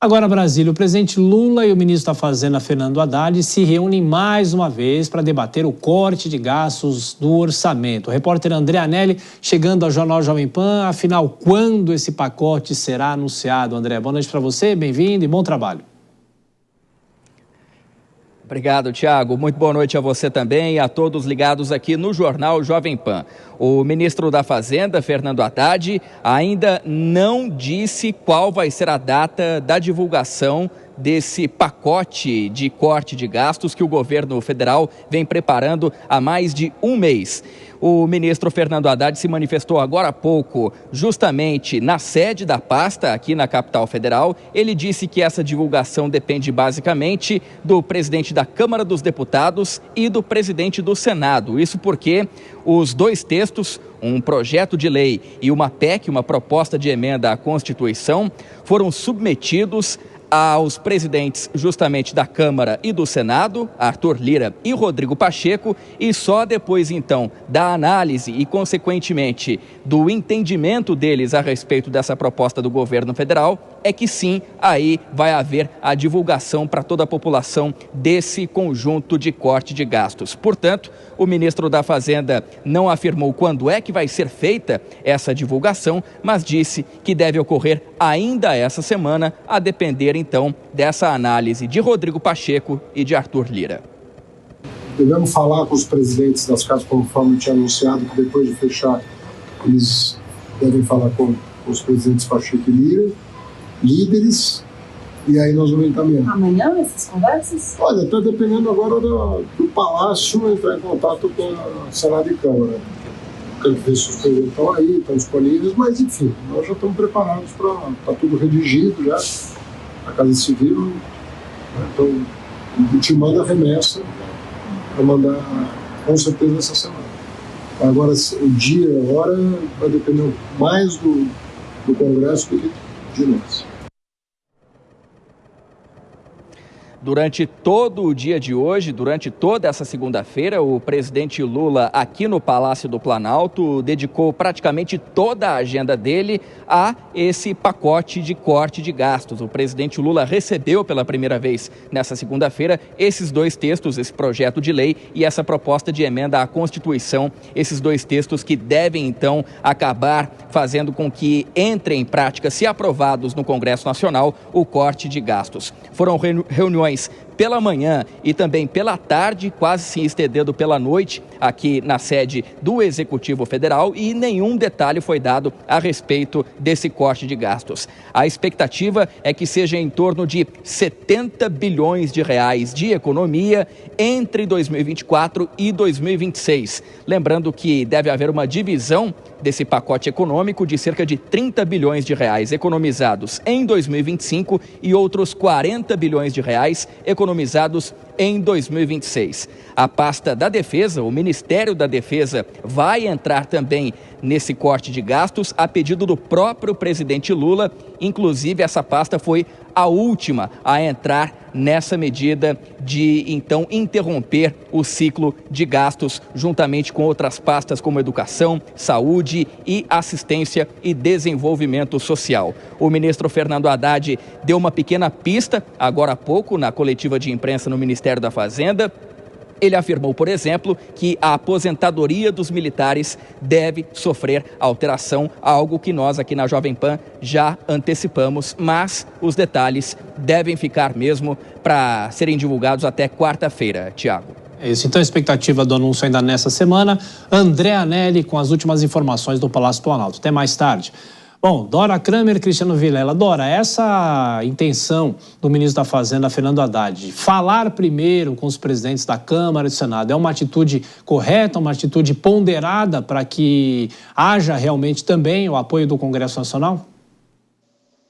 Agora, Brasília, o presidente Lula e o ministro da Fazenda, Fernando Haddad, se reúnem mais uma vez para debater o corte de gastos do orçamento. O repórter André Anelli chegando ao Jornal Jovem Pan. Afinal, quando esse pacote será anunciado? André, boa noite para você, bem-vindo e bom trabalho. Obrigado, Tiago. Muito boa noite a você também e a todos ligados aqui no Jornal Jovem Pan. O ministro da Fazenda, Fernando Haddad, ainda não disse qual vai ser a data da divulgação desse pacote de corte de gastos que o governo federal vem preparando há mais de um mês. O ministro Fernando Haddad se manifestou agora há pouco, justamente na sede da pasta, aqui na capital federal. Ele disse que essa divulgação depende basicamente do presidente da Câmara dos Deputados e do presidente do Senado. Isso porque os dois textos, um projeto de lei e uma PEC, uma proposta de emenda à Constituição, foram submetidos aos presidentes justamente da Câmara e do Senado, Arthur Lira e Rodrigo Pacheco, e só depois então da análise e consequentemente do entendimento deles a respeito dessa proposta do governo federal, é que sim, aí vai haver a divulgação para toda a população desse conjunto de corte de gastos. Portanto, o ministro da Fazenda não afirmou quando é que vai ser feita essa divulgação, mas disse que deve ocorrer ainda essa semana, a depender então dessa análise de Rodrigo Pacheco e de Arthur Lira. Devemos falar com os presidentes das casas, conforme tinha anunciado, que depois de fechar, eles devem falar com os presidentes Pacheco e Lira, líderes, e aí nós vamos encaminhar. Amanhã essas conversas? Olha, está dependendo agora do Palácio entrar em contato com a Senado e Câmara. Tem que ver se os presidentes estão aí, estão disponíveis, mas enfim, nós já estamos preparados para tá tudo redigido já, a Casa Civil, né? Então o te manda a remessa para mandar com certeza essa semana. Agora o dia, a hora, vai depender mais do Congresso do que de nós. Durante todo o dia de hoje, durante toda essa segunda-feira, o presidente Lula, aqui no Palácio do Planalto, dedicou praticamente toda a agenda dele a esse pacote de corte de gastos. O presidente Lula recebeu pela primeira vez nessa segunda-feira esses dois textos, esse projeto de lei e essa proposta de emenda à Constituição, esses dois textos que devem então acabar fazendo com que entre em prática, se aprovados no Congresso Nacional, o corte de gastos. Foram reuniões pela manhã e também pela tarde, quase se estendendo pela noite, aqui na sede do Executivo Federal, e nenhum detalhe foi dado a respeito desse corte de gastos. A expectativa é que seja em torno de 70 bilhões de reais de economia entre 2024 e 2026. Lembrando que deve haver uma divisão desse pacote econômico de cerca de 30 bilhões de reais economizados em 2025 e outros 40 bilhões de reais economizados em 2026. A pasta da Defesa, o Ministério da Defesa, vai entrar também nesse corte de gastos a pedido do próprio presidente Lula. Inclusive, essa pasta foi a última a entrar nessa medida de, então, interromper o ciclo de gastos juntamente com outras pastas como educação, saúde e assistência e desenvolvimento social. O ministro Fernando Haddad deu uma pequena pista agora há pouco na coletiva de imprensa no Ministério da Fazenda. Ele afirmou, por exemplo, que a aposentadoria dos militares deve sofrer alteração, algo que nós aqui na Jovem Pan já antecipamos, mas os detalhes devem ficar mesmo para serem divulgados até quarta-feira, Tiago. É isso, então a expectativa do anúncio ainda nessa semana. André Anelli com as últimas informações do Palácio Planalto. Até mais tarde. Bom, Dora Kramer e Cristiano Vilela. Dora, essa intenção do ministro da Fazenda, Fernando Haddad, de falar primeiro com os presidentes da Câmara e do Senado, é uma atitude correta, uma atitude ponderada para que haja realmente também o apoio do Congresso Nacional?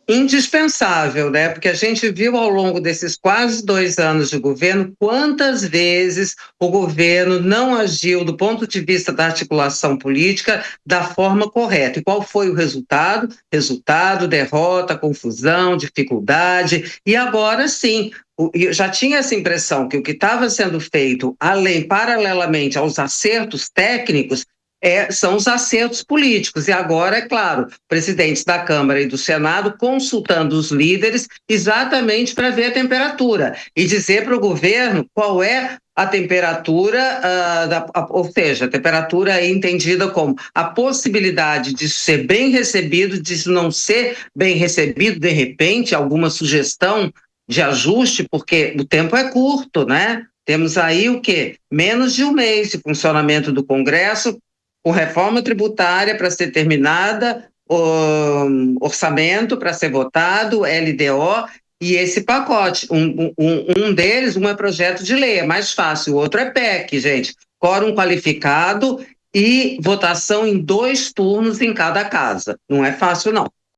Indispensável, né? Porque a gente viu ao longo desses quase 2 anos de governo quantas vezes o governo não agiu do ponto de vista da articulação política da forma correta. E qual foi o resultado? Resultado, derrota, confusão, dificuldade. E agora sim, eu já tinha essa impressão que o que estava sendo feito, paralelamente aos acertos técnicos, são os acertos políticos. E agora, é claro, presidentes da Câmara e do Senado consultando os líderes exatamente para ver a temperatura e dizer para o governo qual é a temperatura, ou seja, a temperatura é entendida como a possibilidade de ser bem recebido, de não ser bem recebido, de repente, alguma sugestão de ajuste, porque o tempo é curto, né? Temos aí o quê? Menos de um mês de funcionamento do Congresso, com reforma tributária para ser terminada, orçamento para ser votado, LDO, e esse pacote. Um deles, um é projeto de lei, é mais fácil, o outro é PEC, gente. Quórum qualificado e votação em 2 turnos em cada casa. Não é fácil, não.